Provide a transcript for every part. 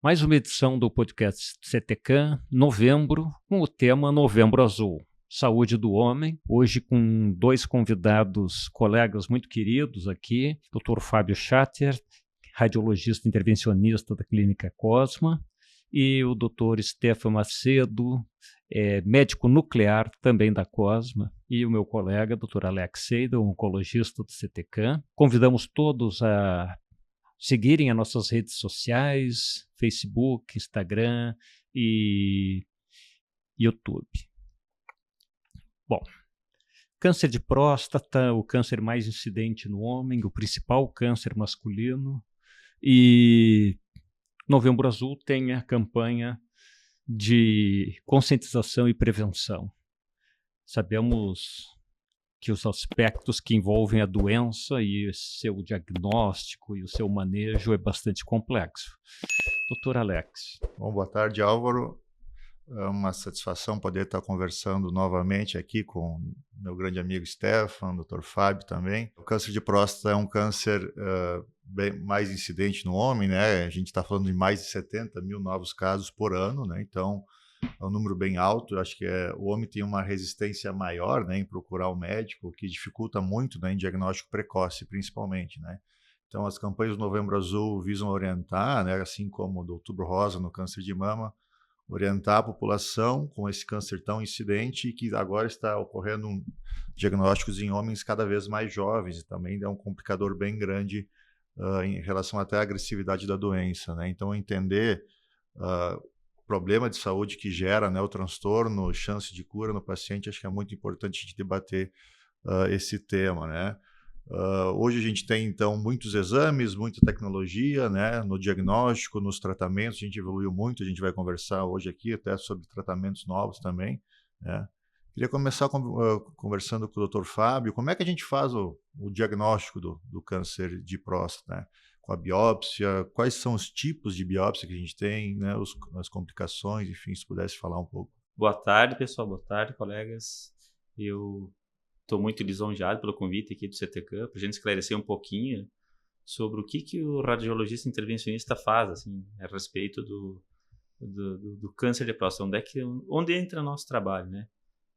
Mais uma edição do podcast CTCAM, novembro, com o tema Novembro Azul, Saúde do Homem. Hoje com dois convidados, colegas muito queridos aqui, Dr. Fábio Schatter, radiologista intervencionista da Clínica Cosma, e o Dr. Stefan Macedo, médico nuclear também da Cosma, e o meu colega, Dr. Alex Seidel, oncologista do CTCAM. Convidamos todos a seguirem as nossas redes sociais, Facebook, Instagram e YouTube. Bom, câncer de próstata, o câncer mais incidente no homem, o principal câncer masculino, e Novembro Azul tem a campanha de conscientização e prevenção. Sabemos que os aspectos que envolvem a doença e seu diagnóstico e o seu manejo é bastante complexo. Doutor Alex. Bom, boa tarde, Álvaro. É uma satisfação poder estar conversando novamente aqui com meu grande amigo Stefan, Dr. Fábio também. O câncer de próstata é um câncer bem mais incidente no homem, né? A gente está falando de mais de 70 mil novos casos por ano, né? Então, é um número bem alto. Eu acho que o homem tem uma resistência maior, né, em procurar o médico, o que dificulta muito, né, em diagnóstico precoce, principalmente, né. Então, as campanhas do Novembro Azul visam orientar, né, assim como do Outubro Rosa no câncer de mama, orientar a população com esse câncer tão incidente e que agora está ocorrendo diagnósticos em homens cada vez mais jovens, e também é um complicador bem grande em relação até à agressividade da doença, né. Então, entender problema de saúde que gera, né, o transtorno, chance de cura no paciente, acho que é muito importante a gente debater esse tema, né? Hoje a gente tem, então, muitos exames, muita tecnologia, né, no diagnóstico, nos tratamentos, a gente evoluiu muito, a gente vai conversar hoje aqui até sobre tratamentos novos também, né? Queria começar conversando com o Dr. Fábio, como é que a gente faz o diagnóstico do câncer de próstata, né? Com a biópsia, quais são os tipos de biópsia que a gente tem, né, as complicações, enfim, se pudesse falar um pouco. Boa tarde, pessoal. Boa tarde, colegas. Eu estou muito lisonjeado pelo convite aqui do CTCAM, para a gente esclarecer um pouquinho sobre o que o radiologista intervencionista faz, assim, a respeito do câncer de próstata. Onde entra o nosso trabalho, né?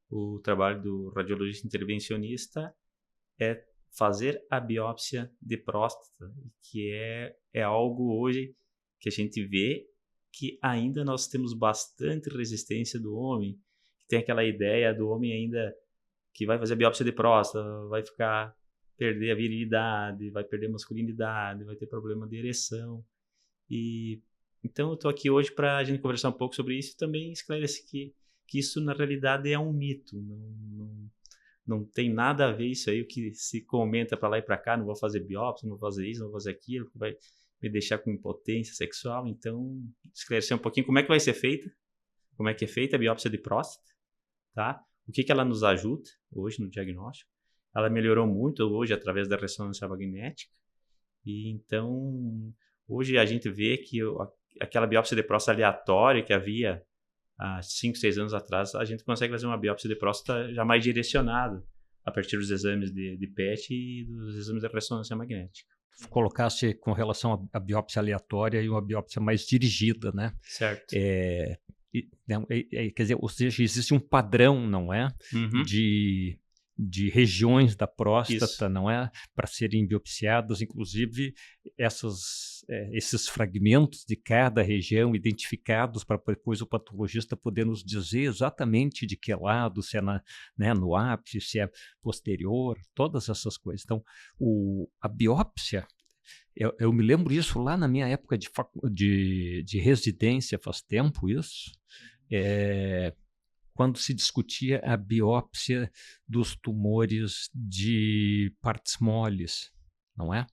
O trabalho do radiologista intervencionista é fazer a biópsia de próstata, que é algo hoje que a gente vê que ainda nós temos bastante resistência do homem, que tem aquela ideia do homem ainda que vai fazer a biópsia de próstata, vai perder a virilidade, vai perder a masculinidade, vai ter problema de ereção. E então eu estou aqui hoje para a gente conversar um pouco sobre isso e também esclarecer que isso na realidade é um mito, não tem nada a ver isso aí, o que se comenta para lá e para cá, não vou fazer biópsia, não vou fazer isso, não vou fazer aquilo, que vai me deixar com impotência sexual. Então, esclarecer um pouquinho como é que vai ser feita, como é que é feita a biópsia de próstata, tá? O que ela nos ajuda hoje no diagnóstico. Ela melhorou muito hoje através da ressonância magnética. E então, hoje a gente vê que aquela biópsia de próstata aleatória que havia há 5, 6 anos atrás, a gente consegue fazer uma biópsia de próstata já mais direcionada a partir dos exames de PET e dos exames de ressonância magnética. Colocasse com relação à biópsia aleatória e uma biópsia mais dirigida, né? Certo. Quer dizer, ou seja, existe um padrão, não é? Uhum. De regiões da próstata, Isso. Não é? Para serem biopsiados, inclusive esses fragmentos de cada região identificados para depois o patologista poder nos dizer exatamente de que lado, se é no ápice, se é posterior, todas essas coisas. Então, a biópsia, eu me lembro isso lá na minha época de residência, faz tempo isso, quando se discutia a biópsia dos tumores de partes moles, não é?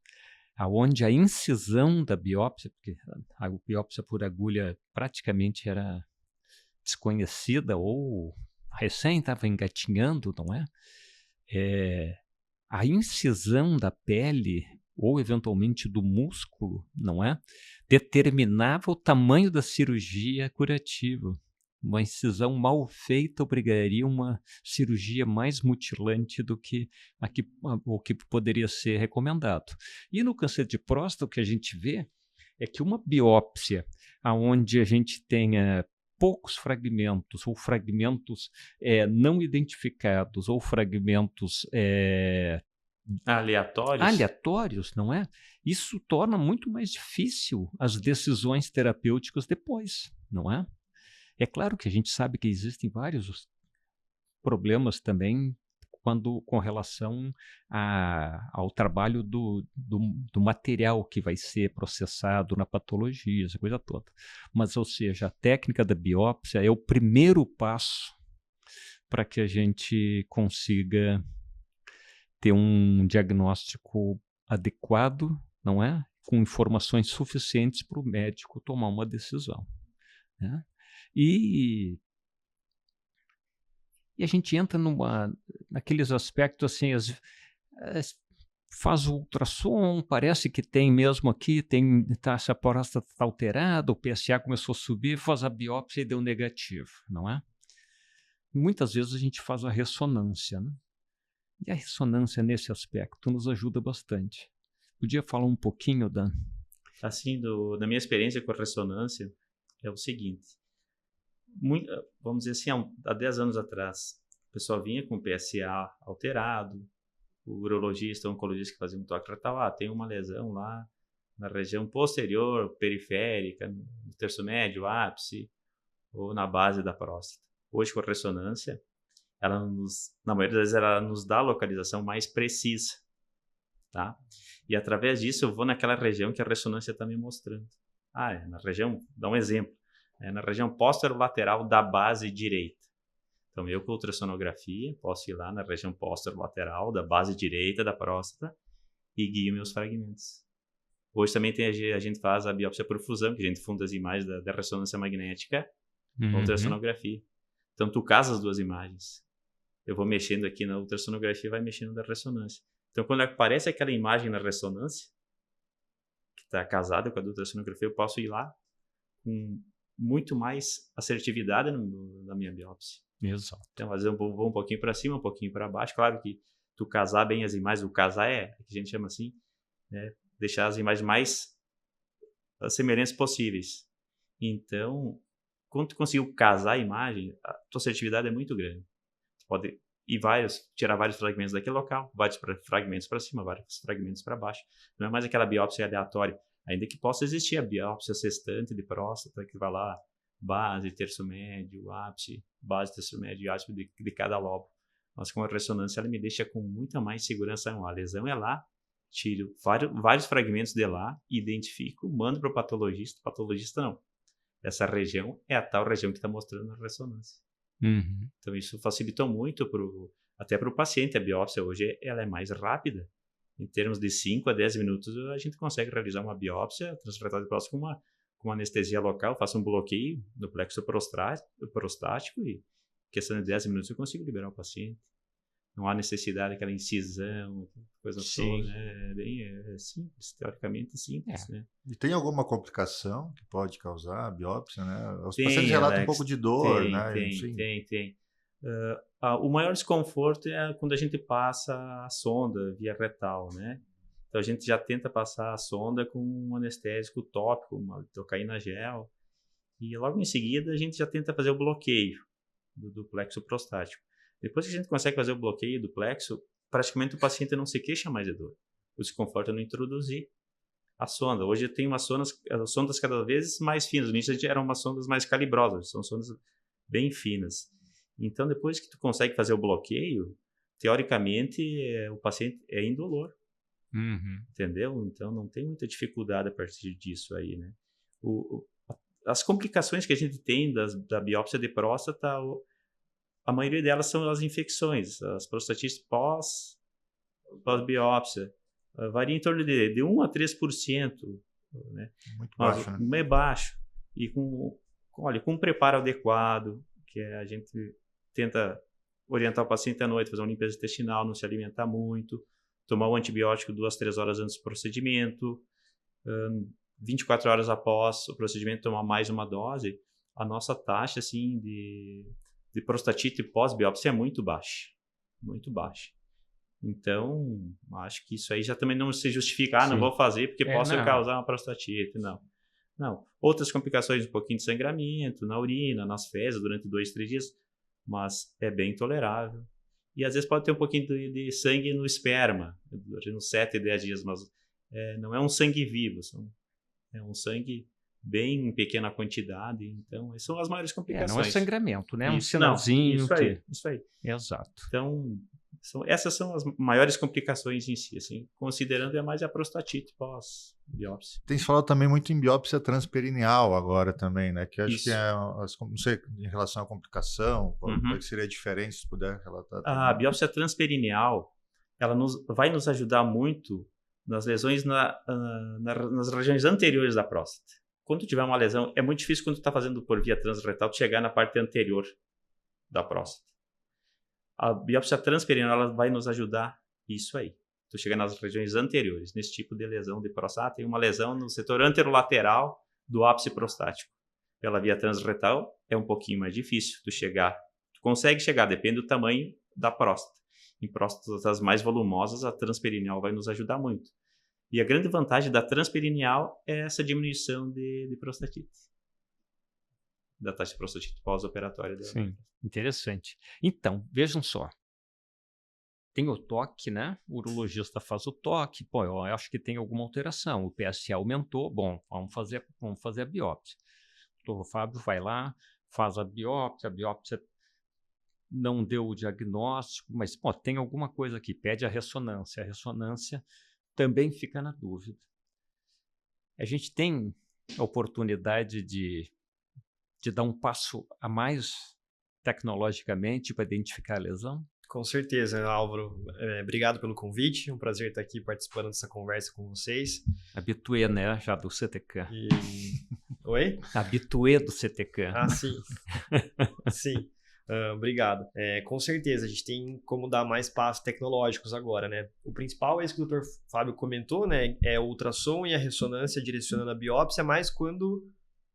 Aonde a incisão da biópsia, porque a biópsia por agulha praticamente era desconhecida ou recém estava engatinhando, não é? A incisão da pele ou eventualmente do músculo, não é? Determinava o tamanho da cirurgia curativa. Uma incisão mal feita obrigaria uma cirurgia mais mutilante do que o que poderia ser recomendado. E no câncer de próstata, o que a gente vê é que uma biópsia onde a gente tenha poucos fragmentos, ou fragmentos não identificados, ou fragmentos aleatórios, não é? Isso torna muito mais difícil as decisões terapêuticas depois, não é? É claro que a gente sabe que existem vários problemas também com relação ao trabalho do material que vai ser processado na patologia, essa coisa toda. Mas, ou seja, a técnica da biópsia é o primeiro passo para que a gente consiga ter um diagnóstico adequado, não é? Com informações suficientes para o médico tomar uma decisão, né? E a gente entra naqueles aspectos assim, faz o ultrassom, parece que tem mesmo aqui, se a próstata está alterada, o PSA começou a subir, faz a biópsia e deu negativo, não é? Muitas vezes a gente faz a ressonância, né? E a ressonância nesse aspecto nos ajuda bastante. Podia falar um pouquinho da... Assim, da minha experiência com a ressonância, é o seguinte. Vamos dizer assim, há 10 anos atrás, o pessoal vinha com PSA alterado, o urologista, o oncologista que fazia um toque retal, tem uma lesão lá na região posterior, periférica, no terço médio, ápice, ou na base da próstata. Hoje, com a ressonância, na maioria das vezes, ela nos dá a localização mais precisa, tá? E através disso, eu vou naquela região que a ressonância está me mostrando. Na região, dá um exemplo. Na região posterolateral da base direita. Então, eu com ultrassonografia posso ir lá na região posterolateral da base direita da próstata e guio meus fragmentos. Hoje também a gente faz a biópsia por fusão, que a gente funda as imagens da ressonância magnética com ultrassonografia. Então, tu casa as duas imagens. Eu vou mexendo aqui na ultrassonografia e vai mexendo na ressonância. Então, quando aparece aquela imagem na ressonância, que está casada com a ultrassonografia, eu posso ir lá com muito mais assertividade na minha biópsia. Exato. Então, às vezes eu vou um pouquinho para cima, um pouquinho para baixo. Claro que tu casar bem as imagens, o casar que a gente chama assim, né? Deixar as imagens mais semelhantes possíveis. Então, quando tu conseguiu casar a imagem, a tua assertividade é muito grande. Tu pode tirar vários fragmentos daquele local, vários fragmentos para cima, vários fragmentos para baixo. Não é mais aquela biópsia aleatória. Ainda que possa existir a biópsia sextante de próstata, que vai lá, base, terço médio, ápice, base, terço médio e ápice de cada lobo. Mas com a ressonância, ela me deixa com muita mais segurança. A lesão é lá, tiro vários fragmentos de lá, identifico, mando para o patologista. O patologista não. Essa região é a tal região que está mostrando na ressonância. Então, isso facilitou muito até para o paciente. A biópsia hoje ela é mais rápida. Em termos de 5 a 10 minutos, a gente consegue realizar uma biópsia transretal de próstata com uma anestesia local, faço um bloqueio no plexo prostático e, em questão de 10 minutos, eu consigo liberar o paciente. Não há necessidade daquela incisão, coisa toda, né? É simples, teoricamente simples, né? E tem alguma complicação que pode causar a biópsia, né? Os pacientes relatam um pouco de dor, né? Tem. O maior desconforto é quando a gente passa a sonda via retal, né? Então a gente já tenta passar a sonda com um anestésico tópico, uma lidocaína gel, e logo em seguida a gente já tenta fazer o bloqueio do plexo prostático. Depois que a gente consegue fazer o bloqueio do plexo, praticamente o paciente não se queixa mais de dor. O desconforto é não introduzir a sonda. Hoje tem umas sondas cada vez mais finas. No início eram umas sondas mais calibrosas, são sondas bem finas. Então, depois que tu consegue fazer o bloqueio, teoricamente, o paciente é indolor. Entendeu? Então, não tem muita dificuldade a partir disso aí, né? As complicações que a gente tem da biópsia de próstata, a maioria delas são as infecções, as prostatites pós-biópsia. Varia em torno de 1 a 3%. Né? Muito baixo, né? É baixo. E com um preparo adequado, que a gente tenta orientar o paciente à noite, fazer uma limpeza intestinal, não se alimentar muito, tomar o antibiótico 2 a 3 horas antes do procedimento, 24 horas após o procedimento tomar mais uma dose, a nossa taxa assim, de prostatite pós-biópsia é muito baixa. Muito baixa. Então, acho que isso aí já também não se justifica, não vou fazer porque posso causar uma prostatite, não. Não. Outras complicações, um pouquinho de sangramento na urina, nas fezes, durante 2, 3 dias, mas é bem tolerável. E às vezes pode ter um pouquinho de sangue no esperma, uns 7, 10 dias, mas não é um sangue vivo, é um sangue bem em pequena quantidade, então essas são as maiores complicações. Não é sangramento, né? É um Isso, sinalzinho. isso aí. Exato. Então, essas são as maiores complicações em si, assim, considerando mais a prostatite pós-biópsia. Tem se falado também muito em biópsia transperineal agora também, né? Que acho Isso. que não sei, em relação à complicação, como é que seria diferente, se puder relatar. A biópsia transperineal, ela vai nos ajudar muito nas lesões nas regiões anteriores da próstata. Quando tiver uma lesão, é muito difícil quando tu está fazendo por via transretal chegar na parte anterior da próstata. A biópsia transperineal ela vai nos ajudar isso aí. Tu chegar nas regiões anteriores, nesse tipo de lesão de próstata. Tem uma lesão no setor anterolateral do ápice prostático. Pela via transretal é um pouquinho mais difícil tu chegar. Tu consegue chegar, depende do tamanho da próstata. Em próstatas mais volumosas, a transperineal vai nos ajudar muito. E a grande vantagem da transperineal é essa diminuição de prostatite. Da taxa de prostatite pós-operatória dela. Sim, interessante. Então, vejam só. Tem o toque, né? O urologista faz o toque. Pô, eu acho que tem alguma alteração. O PSA aumentou. Bom, vamos fazer a biópsia. O doutor Fábio vai lá, faz a biópsia não deu o diagnóstico, mas pô, tem alguma coisa aqui, pede a ressonância. A ressonância também fica na dúvida. A gente tem a oportunidade de dar um passo a mais tecnologicamente para identificar a lesão? Com certeza, Álvaro. Obrigado pelo convite. É um prazer estar aqui participando dessa conversa com vocês. Habituê, né? Já do CTK. Oi? Habituê do CTK. Ah, sim. Sim. Obrigado. Com certeza, a gente tem como dar mais passos tecnológicos agora, né? O principal é isso que o Dr. Fábio comentou, né? É o ultrassom e a ressonância direcionando a biópsia, mas quando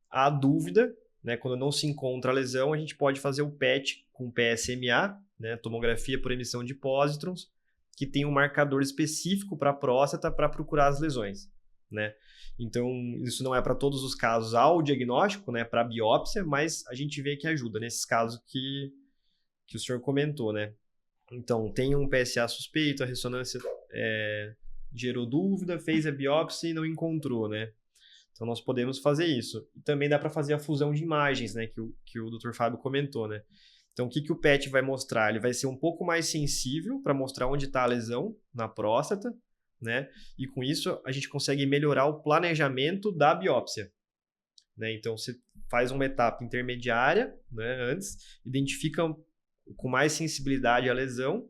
há dúvida, né? Quando não se encontra a lesão, a gente pode fazer o PET com PSMA, né? Tomografia por emissão de pósitrons, que tem um marcador específico para a próstata para procurar as lesões, né? Então, isso não é para todos os casos ao diagnóstico, né, para biópsia, mas a gente vê que ajuda nesses casos que o senhor comentou, né? Então, tem um PSA suspeito, a ressonância gerou dúvida, fez a biópsia e não encontrou, né? Então, nós podemos fazer isso. E também dá para fazer a fusão de imagens, né, que o Dr. Fábio comentou, né? Então, o que o PET vai mostrar? Ele vai ser um pouco mais sensível para mostrar onde está a lesão na próstata, né? E com isso a gente consegue melhorar o planejamento da biópsia, né? Então você faz uma etapa intermediária, né, antes, identifica com mais sensibilidade a lesão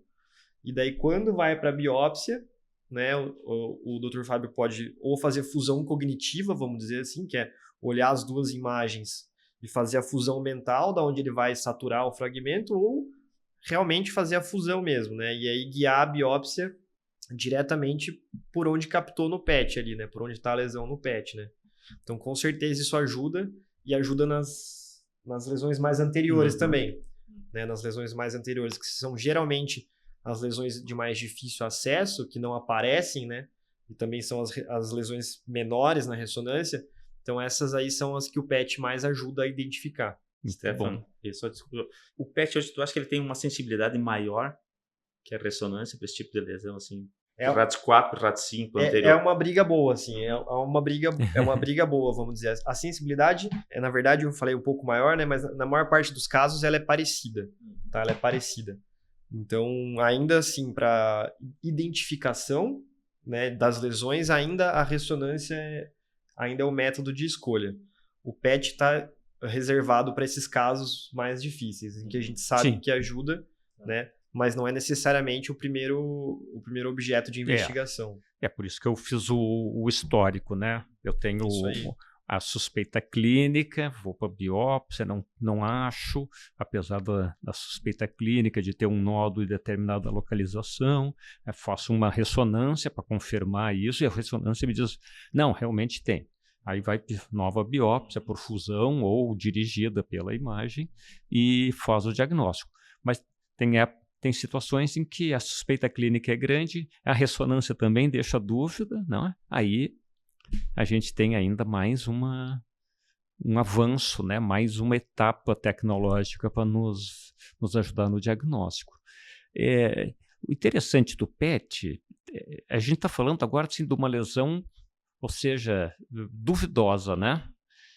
e daí quando vai para a biópsia, né, o Dr. Fábio pode ou fazer fusão cognitiva, vamos dizer assim, que é olhar as duas imagens e fazer a fusão mental, da onde ele vai saturar o fragmento, ou realmente fazer a fusão mesmo, né? E aí guiar a biópsia diretamente por onde captou no PET ali, né? Por onde está a lesão no PET, né? Então, com certeza isso ajuda e ajuda nas lesões mais anteriores também, né? Nas lesões mais anteriores, que são geralmente as lesões de mais difícil acesso, que não aparecem, né? E também são as lesões menores na ressonância. Então, essas aí são as que o PET mais ajuda a identificar. Stefan, o PET, hoje, tu acha que ele tem uma sensibilidade maior que a ressonância para esse tipo de lesão, assim? RATS 4, RATS 5 anterior. É uma briga boa, assim, é uma briga boa, vamos dizer. A sensibilidade, na verdade, eu falei um pouco maior, né, mas na maior parte dos casos ela é parecida, tá? Ela é parecida. Então, ainda assim, para identificação, né, das lesões, ainda a ressonância ainda é o método de escolha. O PET está reservado para esses casos mais difíceis, em que a gente sabe que ajuda, né? Mas não é necessariamente o primeiro objeto de investigação. É por isso que eu fiz o histórico, né? Eu tenho a suspeita clínica, vou para a biópsia, não acho, apesar da suspeita clínica de ter um nódulo em determinada localização, faço uma ressonância para confirmar isso, e a ressonância me diz, não, realmente tem. Aí vai nova biópsia por fusão ou dirigida pela imagem e faz o diagnóstico. Mas tem situações em que a suspeita clínica é grande, a ressonância também deixa dúvida, não é? Aí a gente tem ainda mais um avanço, né? Mais uma etapa tecnológica para nos ajudar no diagnóstico. O interessante do PET, a gente está falando agora assim, de uma lesão, ou seja, duvidosa, né?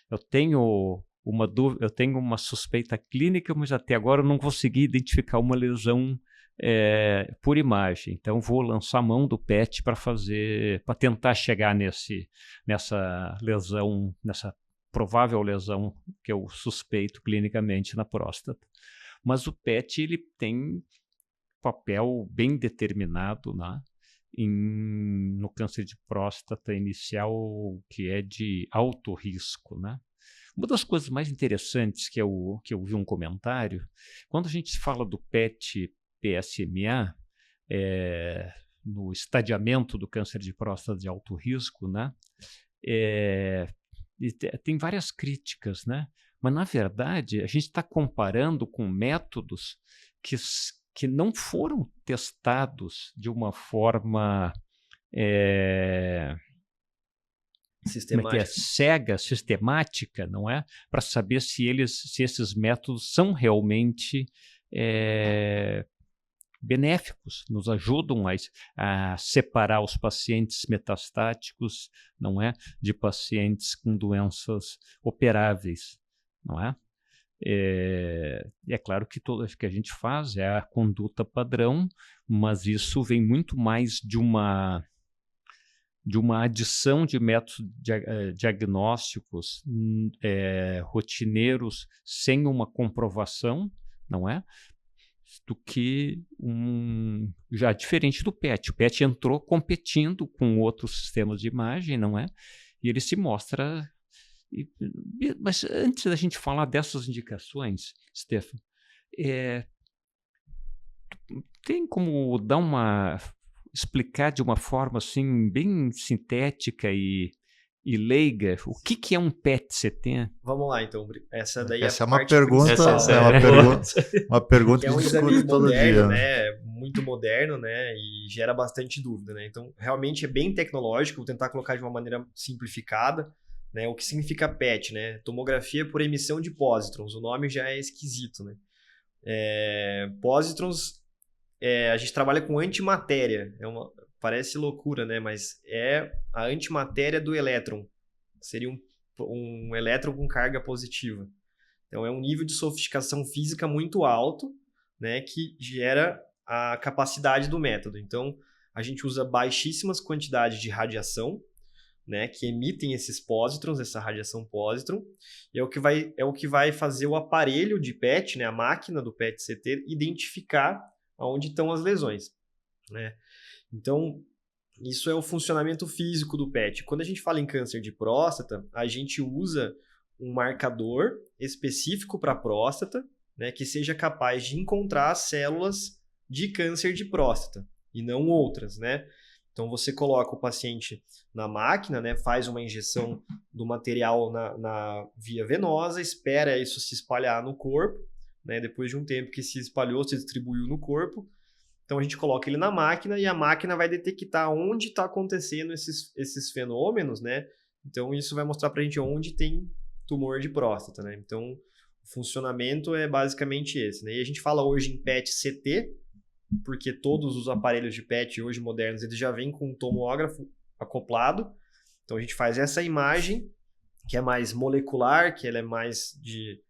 Eu tenho uma suspeita clínica, mas até agora eu não consegui identificar uma lesão por imagem. Então vou lançar a mão do PET para tentar chegar nessa lesão, nessa provável lesão que eu suspeito clinicamente na próstata. Mas o PET ele tem papel bem determinado, né, no câncer de próstata inicial, que é de alto risco, né? Uma das coisas mais interessantes que eu vi um comentário, quando a gente fala do PET-PSMA, no estadiamento do câncer de próstata de alto risco, né, tem várias críticas, né? Mas, na verdade, a gente está comparando com métodos que não foram testados de uma forma cega, sistemática, não é? Para saber se esses métodos são realmente benéficos, nos ajudam a separar os pacientes metastáticos, não é, de pacientes com doenças operáveis, não é? É claro que tudo que a gente faz é a conduta padrão, mas isso vem muito mais de uma adição de métodos diagnósticos rotineiros sem uma comprovação, não é? Do que já diferente do PET. O PET entrou competindo com outros sistemas de imagem, não é? E ele se mostra... Mas antes da gente falar dessas indicações, Stefan, tem como explicar de uma forma assim bem sintética e leiga o que é um PET-CT? Vamos lá, então. Essa daí é uma pergunta, uma pergunta que é um que exame todo moderno, dia, né? Muito moderno, né? E gera bastante dúvida, né? Então, realmente é bem tecnológico. Vou tentar colocar de uma maneira simplificada. Né, o que significa PET, né? Tomografia por emissão de pósitrons. O nome já é esquisito, né? Pósitrons, a gente trabalha com antimatéria. Parece loucura, né? Mas é a antimatéria do elétron. Seria um elétron com carga positiva. Então, é um nível de sofisticação física muito alto, né? Que gera a capacidade do método. Então, a gente usa baixíssimas quantidades de radiação, né, que emitem esses pósitrons, essa radiação pósitron, e é o que vai fazer o aparelho de PET, né, a máquina do PET-CT, identificar onde estão as lesões, né? Então, isso é o funcionamento físico do PET. Quando a gente fala em câncer de próstata, a gente usa um marcador específico para a próstata, né, que seja capaz de encontrar células de câncer de próstata, e não outras, né? Então, você coloca o paciente na máquina, né, faz uma injeção do material na via venosa, espera isso se espalhar no corpo, né, depois de um tempo que se espalhou, se distribuiu no corpo. Então, a gente coloca ele na máquina e a máquina vai detectar onde está acontecendo esses fenômenos, né? Então, isso vai mostrar para a gente onde tem tumor de próstata, né? Então, o funcionamento é basicamente esse, né? E a gente fala hoje em PET-CT, porque todos os aparelhos de PET hoje modernos, eles já vêm com um tomógrafo acoplado. Então a gente faz essa imagem, que é mais molecular, que ela é mais de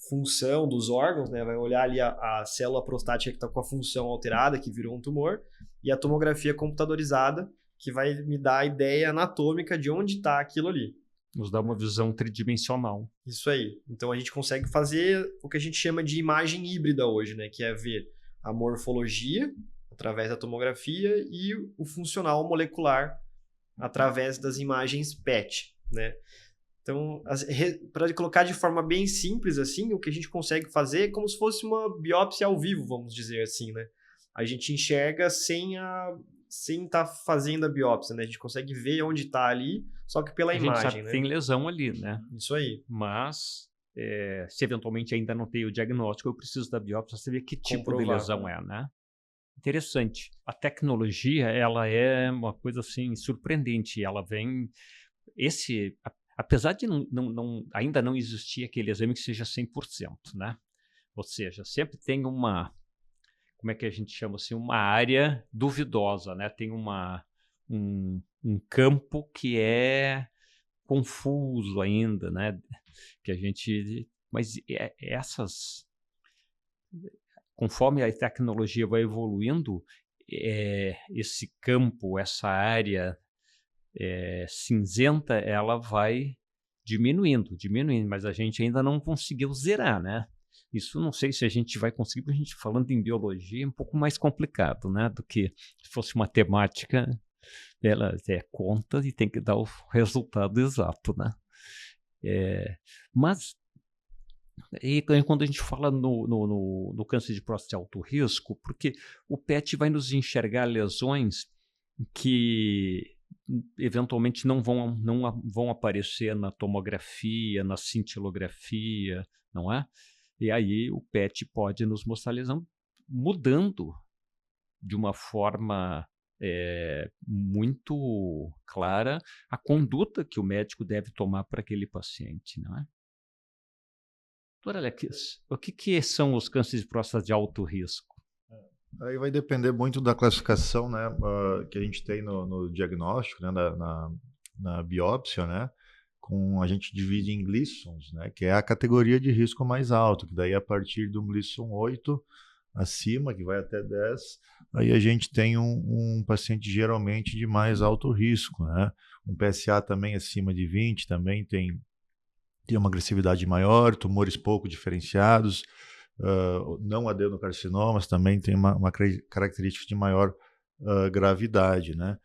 função dos órgãos, né? Vai olhar ali a célula prostática que está com a função alterada, que virou um tumor, e a tomografia computadorizada, que vai me dar a ideia anatômica de onde está aquilo ali. Nos dá uma visão tridimensional. Isso aí. Então a gente consegue fazer o que a gente chama de imagem híbrida hoje, né? Que é ver a morfologia através da tomografia e o funcional molecular através das imagens PET, né? Então, para colocar de forma bem simples assim, o que a gente consegue fazer é como se fosse uma biópsia ao vivo, vamos dizer assim, né? A gente enxerga sem estar fazendo a biópsia, né? A gente consegue ver onde está ali, só que pela imagem, a gente sabe né? que tem lesão ali, né? Isso aí. Mas se eventualmente ainda não tem o diagnóstico, eu preciso da biópsia para saber que tipo de lesão é, né? Interessante. A tecnologia, ela é uma coisa assim surpreendente. Ela vem apesar de ainda não existir aquele exame que seja 100%, né? Ou seja, sempre tem como é que a gente chama assim, uma área duvidosa, né? Tem um campo que é confuso ainda, né? Que a gente, mas conforme a tecnologia vai evoluindo, esse campo, essa área cinzenta, ela vai diminuindo, mas a gente ainda não conseguiu zerar, né? Isso não sei se a gente vai conseguir, porque a gente falando em biologia é um pouco mais complicado, né? Do que se fosse matemática, ela conta e tem que dar o resultado exato, né? Mas e quando a gente fala no câncer de próstata de alto risco, porque o PET vai nos enxergar lesões que eventualmente não vão aparecer na tomografia, na cintilografia, não é? E aí o PET pode nos mostrar a lesão mudando de uma forma muito clara a conduta que o médico deve tomar para aquele paciente, não é? Doutor Alex, o que são os cânceres de próstata de alto risco? Aí vai depender muito da classificação, né, que a gente tem no diagnóstico, né, na biópsia, né, a gente divide em Gleasons, né, que é a categoria de risco mais alto, que daí a partir do Gleason 8 acima, que vai até 10, aí a gente tem um paciente geralmente de mais alto risco, né, um PSA também acima de 20 também tem uma agressividade maior, tumores pouco diferenciados, não adenocarcinomas também tem uma característica de maior gravidade, né?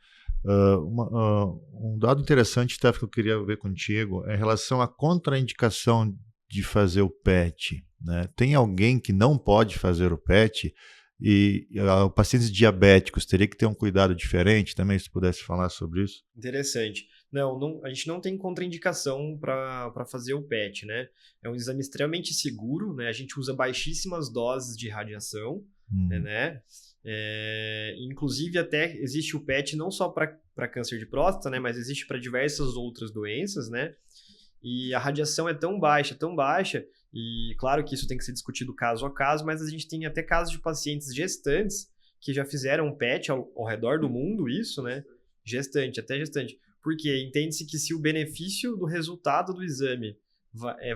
Um dado interessante, Steph, que eu queria ver contigo é em relação à contraindicação de fazer o PET, né? Tem alguém que não pode fazer o PET e pacientes diabéticos teria que ter um cuidado diferente também, se pudesse falar sobre isso? Interessante. Não, a gente não tem contraindicação para fazer o PET, né? É um exame extremamente seguro, né? A gente usa baixíssimas doses de radiação, né? Inclusive até existe o PET não só para câncer de próstata, né? Mas existe para diversas outras doenças, né? E a radiação é tão baixa, e claro que isso tem que ser discutido caso a caso, mas a gente tem até casos de pacientes gestantes que já fizeram PET ao redor do mundo, isso, né? Até gestante. Porque entende-se que se o benefício do resultado do exame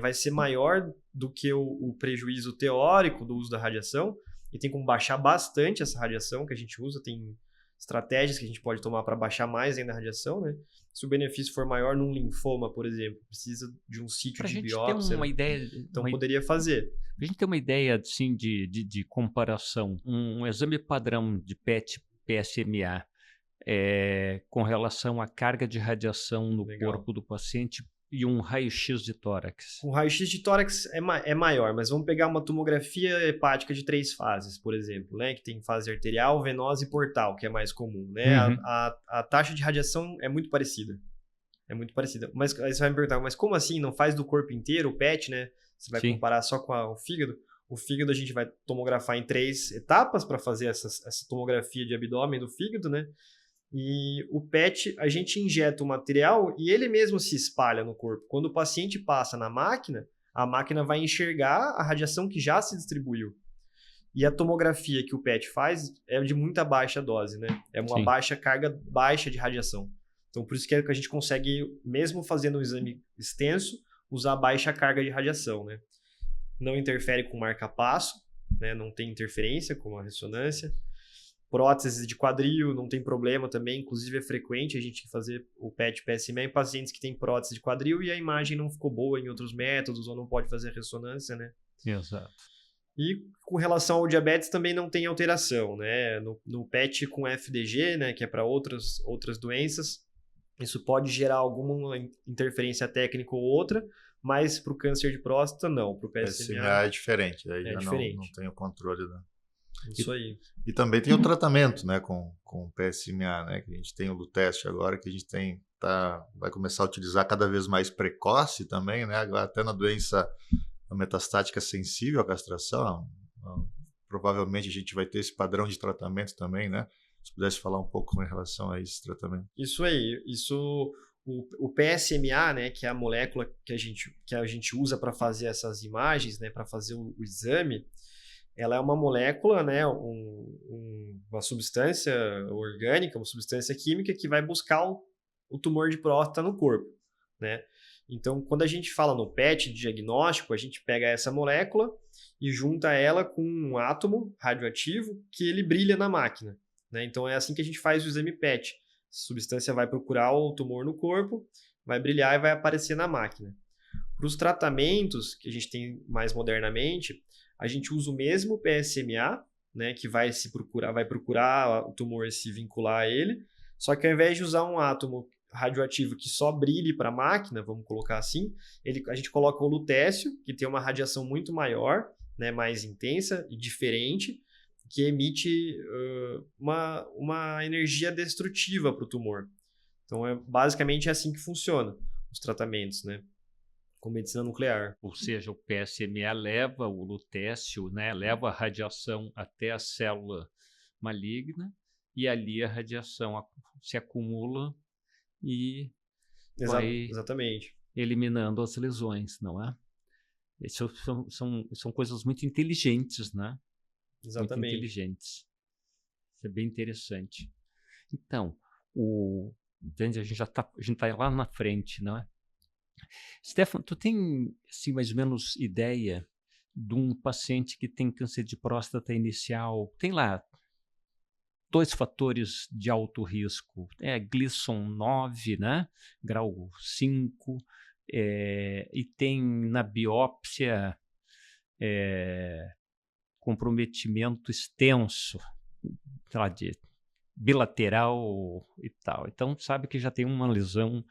vai ser maior do que o prejuízo teórico do uso da radiação, e tem como baixar bastante essa radiação que a gente usa, tem estratégias que a gente pode tomar para baixar mais ainda a radiação, né? Se o benefício for maior num linfoma, por exemplo, precisa de um sítio de biópsia, pra gente ter uma ideia, então poderia fazer. Para a gente ter uma ideia assim, de comparação, um exame padrão de PET PSMA com relação à carga de radiação no corpo do paciente e um raio-x de tórax. O raio-x de tórax é maior, mas vamos pegar uma tomografia hepática de 3 fases, por exemplo, né, que tem fase arterial, venosa e portal, que é mais comum, né? Uhum. A taxa de radiação é muito parecida. Mas aí você vai me perguntar, mas como assim? Não faz do corpo inteiro o PET, né? Você vai comparar só com o fígado? O fígado a gente vai tomografar em 3 etapas para fazer essa tomografia de abdômen do fígado, né? E o PET, a gente injeta o material e ele mesmo se espalha no corpo. Quando o paciente passa na máquina, a máquina vai enxergar a radiação que já se distribuiu. E a tomografia que o PET faz é de muita baixa dose, né? É uma carga baixa de radiação. Então, por isso que a gente consegue, mesmo fazendo um exame extenso, usar baixa carga de radiação, né? Não interfere com marca-passo, né? Não tem interferência com a ressonância. Prótese de quadril não tem problema também, inclusive é frequente a gente fazer o PET PSMA em pacientes que têm prótese de quadril e a imagem não ficou boa em outros métodos ou não pode fazer ressonância, né? Exato. E com relação ao diabetes também não tem alteração, né? No PET com FDG, né, que é para outras doenças, isso pode gerar alguma interferência técnica ou outra, mas para o câncer de próstata não, para o PSMA é diferente, aí já diferente. Não tem o controle da... Isso aí. E também tem o tratamento, né, com o PSMA, né, que a gente tem o Lutest agora, que a gente vai começar a utilizar cada vez mais precoce também, né, agora até na doença metastática sensível à castração, provavelmente a gente vai ter esse padrão de tratamento também, né, se pudesse falar um pouco em relação a esse tratamento. Isso aí, o PSMA, né, que é a molécula que a gente usa para fazer essas imagens, né, para fazer o exame, ela é uma molécula, né, uma substância orgânica, uma substância química que vai buscar o tumor de próstata no corpo, né? Então, quando a gente fala no PET de diagnóstico, a gente pega essa molécula e junta ela com um átomo radioativo que ele brilha na máquina, né? Então, é assim que a gente faz o exame PET. A substância vai procurar o tumor no corpo, vai brilhar e vai aparecer na máquina. Para os tratamentos que a gente tem mais modernamente, a gente usa o mesmo PSMA, né, que vai procurar o tumor e se vincular a ele, só que ao invés de usar um átomo radioativo que só brilhe para a máquina, vamos colocar assim, a gente coloca o lutécio, que tem uma radiação muito maior, né, mais intensa e diferente, que emite uma energia destrutiva para o tumor. Então, basicamente é assim que funciona os tratamentos, né, com medicina nuclear. Ou seja, o PSMA leva o lutécio, né, leva a radiação até a célula maligna e ali a radiação se acumula e vai exatamente eliminando as lesões, não é? Isso são coisas muito inteligentes, né? Exatamente. Muito inteligentes. Isso é bem interessante. Então, entende? A gente está lá na frente, não é? Stefan, tu tem assim, mais ou menos ideia de um paciente que tem câncer de próstata inicial? Tem lá 2 fatores de alto risco. Gleason 9, né? Grau 5, e tem na biópsia comprometimento extenso, sei lá, de bilateral e tal. Então, sabe que já tem uma lesão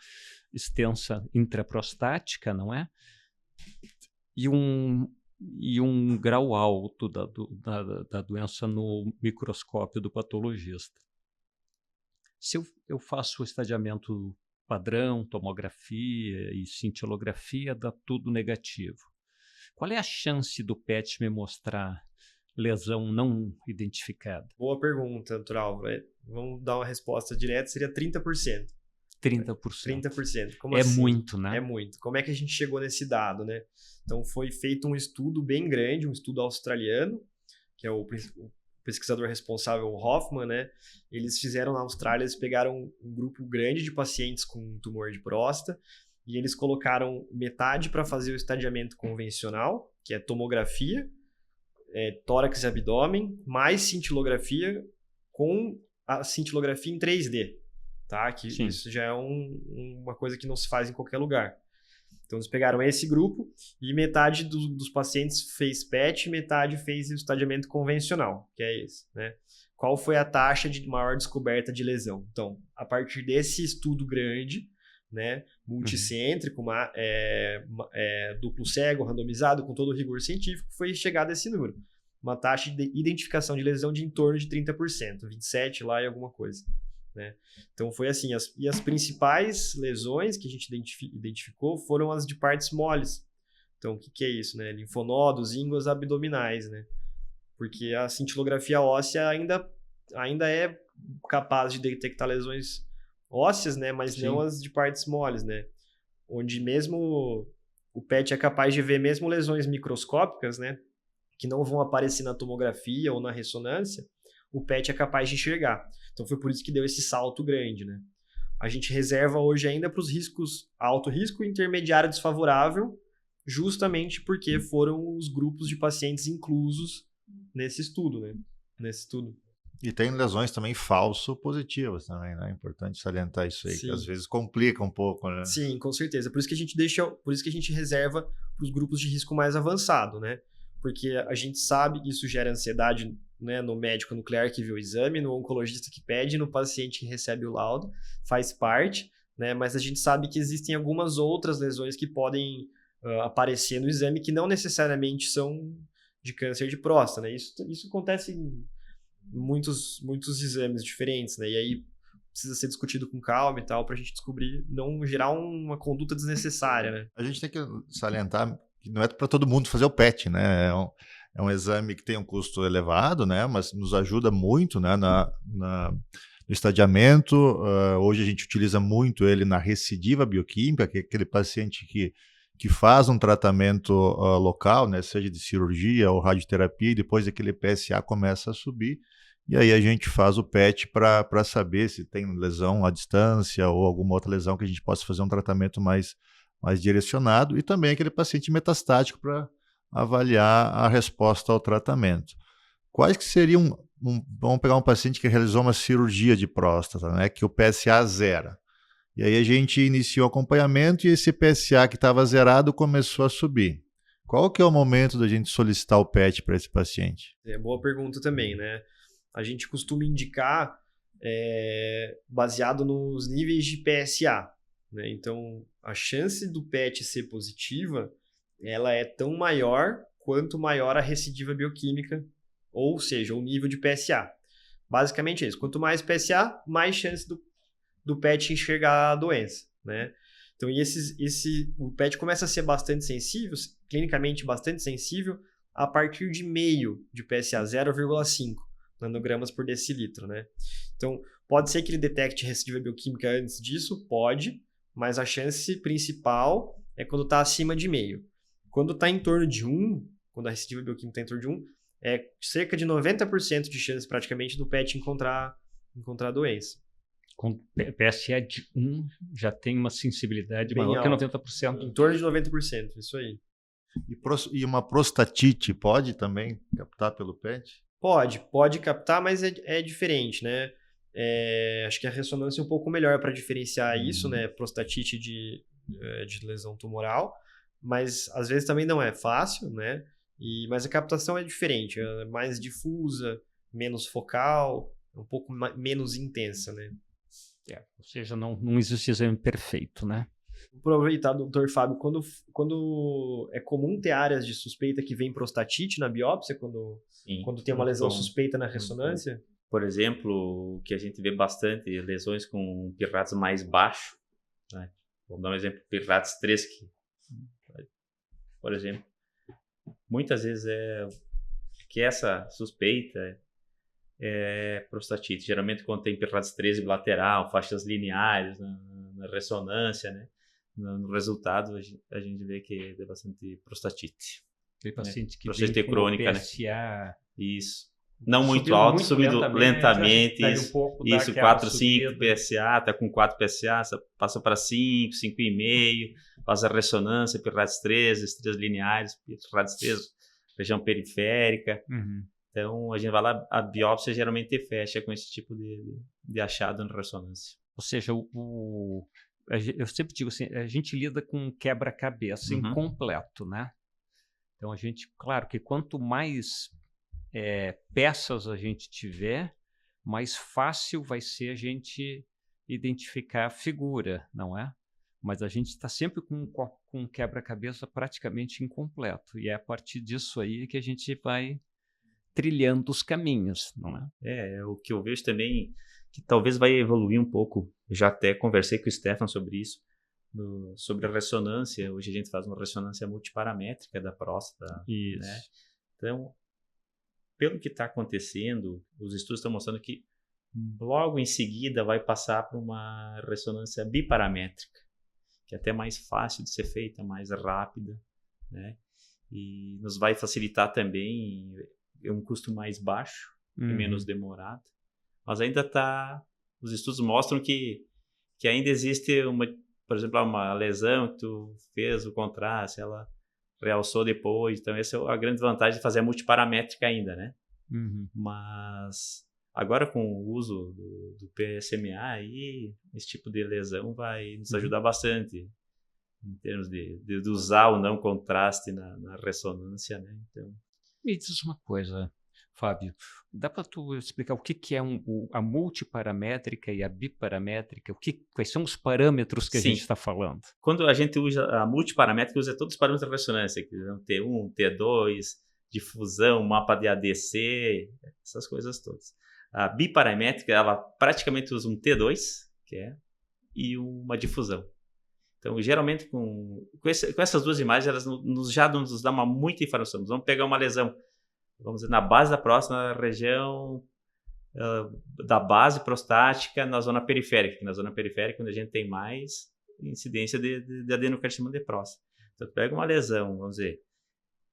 extensa intraprostática, não é? E um grau alto da doença no microscópio do patologista. Se eu faço o estadiamento padrão, tomografia e cintilografia, dá tudo negativo. Qual é a chance do PET me mostrar lesão não identificada? Boa pergunta, natural. Vamos dar uma resposta direta, seria 30%. 30%. 30%. Como é assim? muito, né? É muito. Como é que a gente chegou nesse dado, né? Então, foi feito um estudo bem grande, um estudo australiano, que é o pesquisador responsável, o Hoffman, né? Eles fizeram na Austrália, eles pegaram um grupo grande de pacientes com tumor de próstata e eles colocaram metade para fazer o estadiamento convencional, que é tomografia, tórax e abdômen, mais cintilografia com a cintilografia em 3D. Tá? Que isso já é uma coisa que não se faz em qualquer lugar. Então, eles pegaram esse grupo e metade dos pacientes fez PET e metade fez o estadiamento convencional, que é esse, né? Qual foi a taxa de maior descoberta de lesão? Então, a partir desse estudo grande, né, multicêntrico, duplo cego, randomizado, com todo o rigor científico, foi chegado a esse número. Uma taxa de identificação de lesão de em torno de 30%, 27% lá e alguma coisa. Né? Então foi assim, as principais lesões que a gente identificou foram as de partes moles. Então o que é isso? Né? Linfonodos, ínguas abdominais, né? Porque a cintilografia óssea ainda é capaz de detectar lesões ósseas, né? Mas não as de partes moles, né? Onde mesmo o PET é capaz de ver mesmo lesões microscópicas, né? Que não vão aparecer na tomografia ou na ressonância, o PET é capaz de enxergar. Então foi por isso que deu esse salto grande, né? A gente reserva hoje ainda para os riscos alto risco e intermediário desfavorável, justamente porque foram os grupos de pacientes inclusos nesse estudo, né? E tem lesões também falso-positivas também, né? É importante salientar isso aí, que às vezes complica um pouco, né? Sim, com certeza. Por isso que a gente reserva para os grupos de risco mais avançado, né? Porque a gente sabe que isso gera ansiedade, né, no médico nuclear que vê o exame, no oncologista que pede, no paciente que recebe o laudo, faz parte, né? Mas a gente sabe que existem algumas outras lesões que podem aparecer no exame que não necessariamente são de câncer de próstata, né? Isso acontece em muitos exames diferentes, né? E aí precisa ser discutido com calma e tal, para a gente descobrir, não gerar uma conduta desnecessária, né? A gente tem que salientar que não é para todo mundo fazer o PET, né? É um exame que tem um custo elevado, né? Mas nos ajuda muito, né? estadiamento. Hoje a gente utiliza muito ele na recidiva bioquímica, que é aquele paciente que faz um tratamento local, né, seja de cirurgia ou radioterapia, e depois aquele PSA começa a subir, e aí a gente faz o PET para saber se tem lesão à distância ou alguma outra lesão que a gente possa fazer um tratamento mais direcionado, e também aquele paciente metastático para avaliar a resposta ao tratamento. Quais que seriam, vamos pegar um paciente que realizou uma cirurgia de próstata, né, que o PSA zera. E aí a gente iniciou o acompanhamento e esse PSA que estava zerado começou a subir. Qual que é o momento da gente solicitar o PET para esse paciente? Boa pergunta também, né? A gente costuma indicar baseado nos níveis de PSA, né? Então, a chance do PET ser positiva, ela é tão maior quanto maior a recidiva bioquímica, ou seja, o nível de PSA. Basicamente é isso. Quanto mais PSA, mais chance do PET enxergar a doença, né? Então, o PET começa a ser bastante sensível, clinicamente bastante sensível, a partir de meio de PSA, 0,5 nanogramas por decilitro, né? Então, pode ser que ele detecte recidiva bioquímica antes disso? Pode, mas a chance principal é quando está acima de meio. Quando está em torno de 1, quando a recidiva bioquímica está em torno de 1, é cerca de 90% de chance praticamente do PET encontrar a doença. Com PSA de 1 já tem uma sensibilidade Bem maior alta. que 90%. Em torno de 90%, isso aí. E uma prostatite pode também captar pelo PET? Pode captar, mas é diferente, né? Acho que a ressonância é um pouco melhor para diferenciar isso, né? Prostatite de lesão tumoral, mas às vezes também não é fácil, né? Mas a captação é diferente, é mais difusa, menos focal, um pouco menos intensa, né? Ou seja, não existe exame perfeito, né? Vou aproveitar, doutor Fábio, quando é comum ter áreas de suspeita que vem prostatite na biópsia, quando tem uma lesão suspeita na ressonância? Por exemplo, o que a gente vê bastante, lesões com PIRADS mais baixo, né? Vamos dar um exemplo, PIRADS 3, por exemplo, muitas vezes que essa suspeita é prostatite. Geralmente quando tem PIRADS 13 bilateral, faixas lineares na ressonância, né? No resultado a gente vê que é bastante prostatite. Tem paciente que prostatite vem crônica, com PSA, né? Isso. Não muito alto, subindo lentamente, isso, 4, 5 PSA, está com 4 PSA, passa para 5, 5,5, faz a ressonância, PIRADS 13, estrias lineares, PIRADS 13, região periférica. Então, a gente vai lá, a biópsia geralmente fecha com esse tipo de achado na ressonância. Ou seja, eu sempre digo assim, a gente lida com um quebra-cabeça incompleto, né? Então, a gente, claro que quanto mais peças a gente tiver, mais fácil vai ser a gente identificar a figura, não é? Mas a gente está sempre com um quebra-cabeça praticamente incompleto. E é a partir disso aí que a gente vai trilhando os caminhos, não é? O que eu vejo também, que talvez vai evoluir um pouco. Eu já até conversei com o Stefan sobre isso, sobre a ressonância. Hoje a gente faz uma ressonância multiparamétrica da próstata. Isso. Né? Então, pelo que está acontecendo, os estudos estão mostrando que logo em seguida vai passar para uma ressonância biparamétrica, que é até mais fácil de ser feita, mais rápida, né? E nos vai facilitar também, um custo mais baixo e menos demorado. Mas ainda os estudos mostram que ainda existe por exemplo, uma lesão que tu fez o contraste, ela realçou depois. Então, essa é a grande vantagem de fazer a multiparamétrica ainda, né? Mas agora com o uso do PSMA, aí, esse tipo de lesão vai nos ajudar bastante em termos de usar o não contraste na ressonância, né? Então, me diz uma coisa, Fábio, dá para tu explicar o que é a multiparamétrica e a biparamétrica? Quais são os parâmetros que a gente está falando? Quando a gente usa a multiparamétrica, usa todos os parâmetros da ressonância, que são T1, T2, difusão, mapa de ADC, essas coisas todas. A biparamétrica, ela praticamente usa um T2, e uma difusão. Então, geralmente, com essas duas imagens, elas já nos dão muita informação. Vamos pegar uma lesão, vamos dizer, na base da próstata, na região da base prostática na zona periférica, que na zona periférica é onde a gente tem mais incidência de adenocarcinoma de próstata. Então, pega uma lesão, vamos dizer,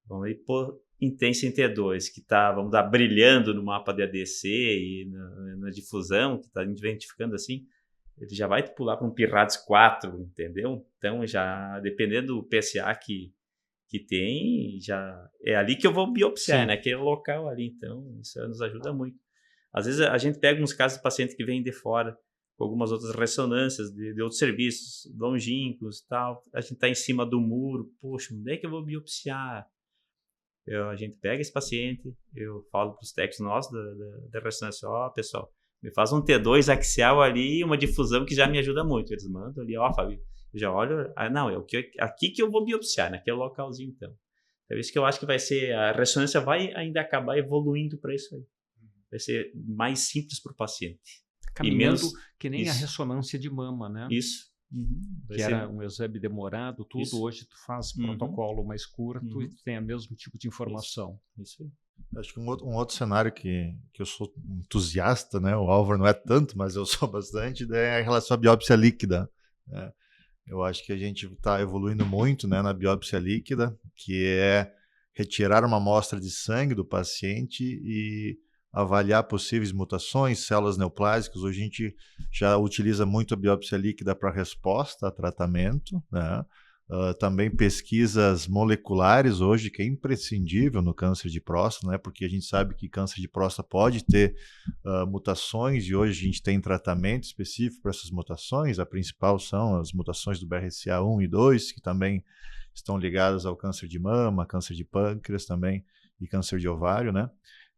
vamos ir por intensa em T2, que está, vamos dar, brilhando no mapa de ADC e na difusão, que está identificando assim, ele já vai pular para um PIRADS 4, entendeu? Então, já, dependendo do PSA que tem, já é ali que eu vou biopsiar, naquele local ali. Então, isso nos ajuda muito. Às vezes, a gente pega uns casos de paciente que vem de fora, com algumas outras ressonâncias de outros serviços, longínquos e tal. A gente está em cima do muro. Poxa, onde é que eu vou biopsiar? A gente pega esse paciente, eu falo para os técnicos nossos da ressonância, pessoal, me faz um T2 axial ali e uma difusão que já me ajuda muito. Eles mandam ali, Fábio, eu já olho, não, é aqui que eu vou biopsiar, naquele localzinho então. É isso que eu acho que vai ser, a ressonância vai ainda acabar evoluindo para isso aí. Vai ser mais simples para o paciente. Caminhando e menos, que nem isso. A ressonância de mama, né? Isso. Que era um exame demorado, tudo. Isso. Hoje tu faz protocolo mais curto e tem o mesmo tipo de informação. Isso aí. Acho que um outro cenário que eu sou entusiasta, né? O Álvaro não é tanto, mas eu sou bastante, é em relação à biópsia líquida. Né? Eu acho que a gente está evoluindo muito, né, na biópsia líquida, que é retirar uma amostra de sangue do paciente e avaliar possíveis mutações, células neoplásicas. Hoje a gente já utiliza muito a biópsia líquida para resposta a tratamento, né? Também pesquisas moleculares hoje, que é imprescindível no câncer de próstata, né? Porque a gente sabe que câncer de próstata pode ter mutações e hoje a gente tem tratamento específico para essas mutações. A principal são as mutações do BRCA1 e 2, que também estão ligadas ao câncer de mama, câncer de pâncreas também e câncer de ovário, né?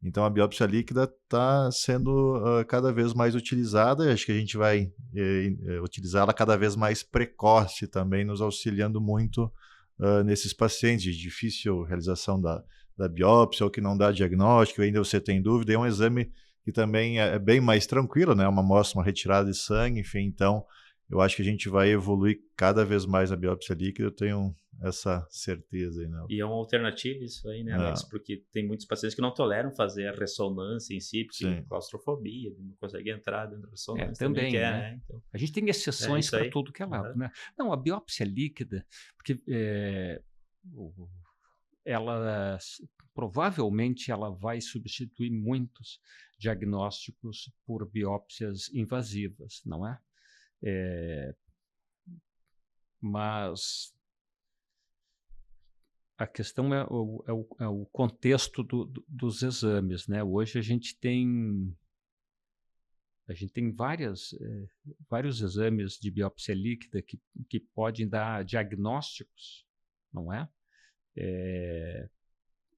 Então, a biópsia líquida está sendo cada vez mais utilizada e acho que a gente vai utilizá-la cada vez mais precoce também, nos auxiliando muito nesses pacientes de difícil realização da biópsia ou que não dá diagnóstico, ainda você tem dúvida. É um exame que também é bem mais tranquilo, né? Uma amostra, uma retirada de sangue, enfim. Então, eu acho que a gente vai evoluir cada vez mais na biópsia líquida, eu tenho essa certeza aí, né? E é uma alternativa isso aí, né, Alex? Porque tem muitos pacientes que não toleram fazer a ressonância em si, porque tem claustrofobia, não consegue entrar dentro da ressonância. Também, né? Então, a gente tem exceções para tudo que é lado, né? Não, a biópsia líquida, porque ela provavelmente ela vai substituir muitos diagnósticos por biópsias invasivas, não é? Mas a questão é o contexto dos exames, né? Hoje a gente tem vários exames de biópsia líquida que podem dar diagnósticos, não é?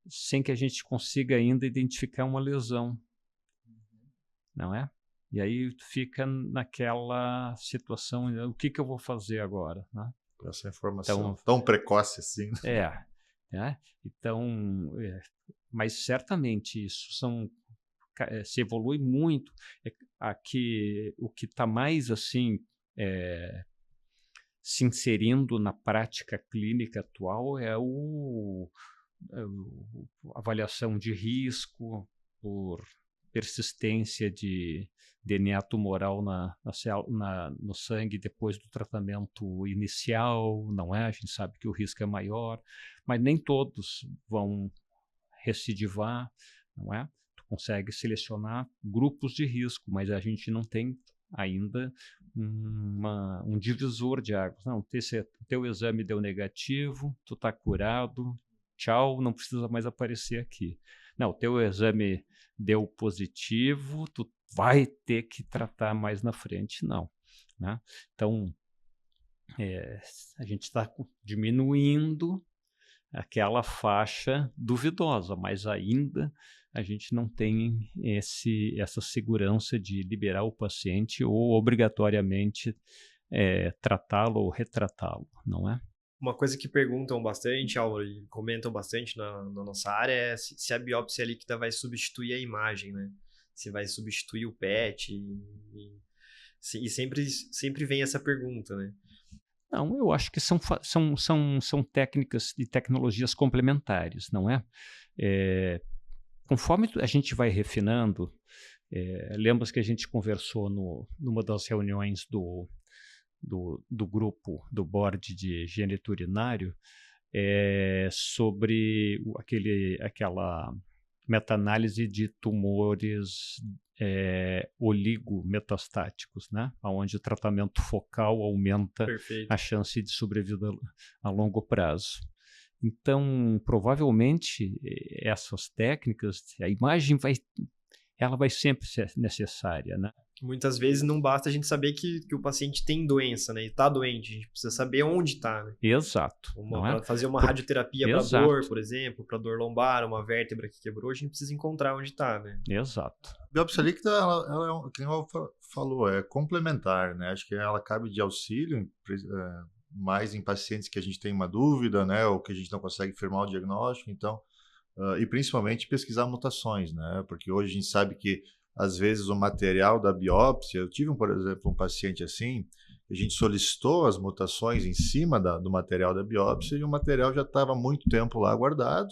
Sem que a gente consiga ainda identificar uma lesão, não é? E aí tu fica naquela situação, o que eu vou fazer agora, né? Essa informação tão precoce assim. Né? Então, mas certamente isso se evolui muito. Aqui, o que está mais assim se inserindo na prática clínica atual é a avaliação de risco por persistência de DNA tumoral no sangue depois do tratamento inicial, não é? A gente sabe que o risco é maior, mas nem todos vão recidivar, não é? Tu consegue selecionar grupos de risco, mas a gente não tem ainda um divisor de águas. Não, teu exame deu negativo, tu está curado, tchau, não precisa mais aparecer aqui. Não, teu exame deu positivo, tu vai ter que tratar mais na frente, não. Né? Então, a gente está diminuindo aquela faixa duvidosa, mas ainda a gente não tem essa segurança de liberar o paciente ou obrigatoriamente tratá-lo ou retratá-lo, não é? Uma coisa que perguntam bastante, Álvaro, e comentam bastante na nossa área é se a biópsia líquida vai substituir a imagem, né? Se vai substituir o PET e sempre vem essa pergunta, né? Não, eu acho que são técnicas e tecnologias complementares, não é? Conforme a gente vai refinando, Lembra que a gente conversou numa das reuniões do grupo, do board de gênero urinário, sobre aquela meta-análise de tumores oligometastáticos, né? Onde o tratamento focal aumenta a chance de sobrevida a longo prazo. Então, provavelmente, essas técnicas, a imagem ela vai sempre ser necessária, né? Muitas vezes não basta a gente saber que o paciente tem doença, né? E está doente, a gente precisa saber onde está, né? Exato. Para fazer uma radioterapia para dor, por exemplo, para dor lombar, uma vértebra que quebrou, a gente precisa encontrar onde está, né? Exato. A biópsia líquida, ela como o falou, é complementar, né? Acho que ela cabe de auxílio, mais em pacientes que a gente tem uma dúvida, né? Ou que a gente não consegue firmar o diagnóstico, então, e principalmente pesquisar mutações, né? Porque hoje a gente sabe que às vezes o material da biópsia, eu tive, por exemplo, um paciente assim, a gente solicitou as mutações em cima do material da biópsia e o material já estava há muito tempo lá guardado,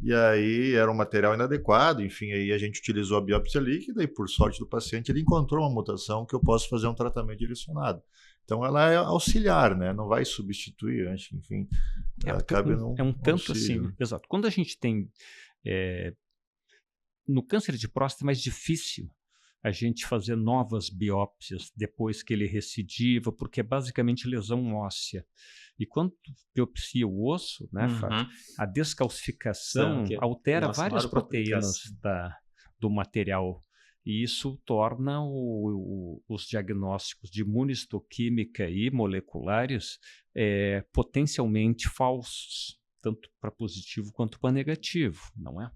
e aí era um material inadequado, enfim, aí a gente utilizou a biópsia líquida e, por sorte do paciente, ele encontrou uma mutação que eu posso fazer um tratamento direcionado. Então ela é auxiliar, né? Não vai substituir, acho que, enfim, cabe num tanto auxílio. assim, exato. Quando a gente tem no câncer de próstata é mais difícil a gente fazer novas biópsias depois que ele recidiva, porque é basicamente lesão óssea. E quando biopsia o osso, né, Fábio, a descalcificação altera várias proteínas do material. E isso torna os diagnósticos de imunistoquímica e moleculares potencialmente falsos, tanto para positivo quanto para negativo, não é?